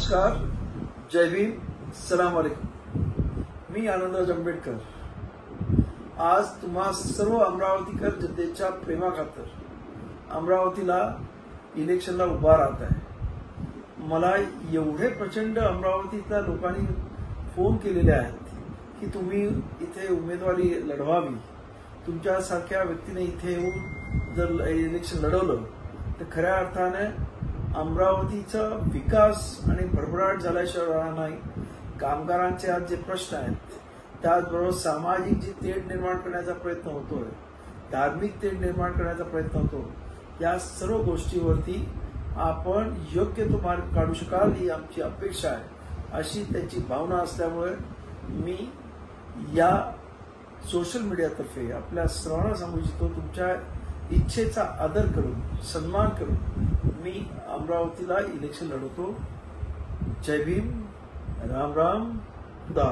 नमस्कार, जय भीम, सलाम वालेकुम। मी आनंदराज आंबेडकर आज तुम्हा सर्व अमरावतीकर जनतेच्या प्रेमाखातर अमरावतीला इलेक्शनला उभा राहत आहे। मला एवढे प्रचंड अमरावतीतल्या लोकांनी फोन केलेले आहेत की तुम्ही इथे उमेदवारी लढवावी। तुमच्यासारख्या व्यक्तीने इथे येऊन जर इलेक्शन लढवलं तर खऱ्या अर्थाने अमरावतीचा विकास आणि भरभराट झाल्याशिवाय राहणार नाही। कामगारांचे आज जे प्रश्न आहेत त्याचबरोबर सामाजिक जी तेढ निर्माण करण्याचा प्रयत्न होतोय, धार्मिक तेढ निर्माण करण्याचा प्रयत्न होतो, या सर्व गोष्टीवरती आपण योग्य तो मार्ग काढू शकाल ही आमची अपेक्षा आहे। अशी त्यांची भावना असल्यामुळे मी या सोशल मीडियातर्फे आपल्या सर्वांना सांगू इच्छितो, तुमच्या इच्छेचा आदर करून सन्मान करून मी अमरावतीला इलेक्शन लढवतो। जय भीम, राम राम, खुदा।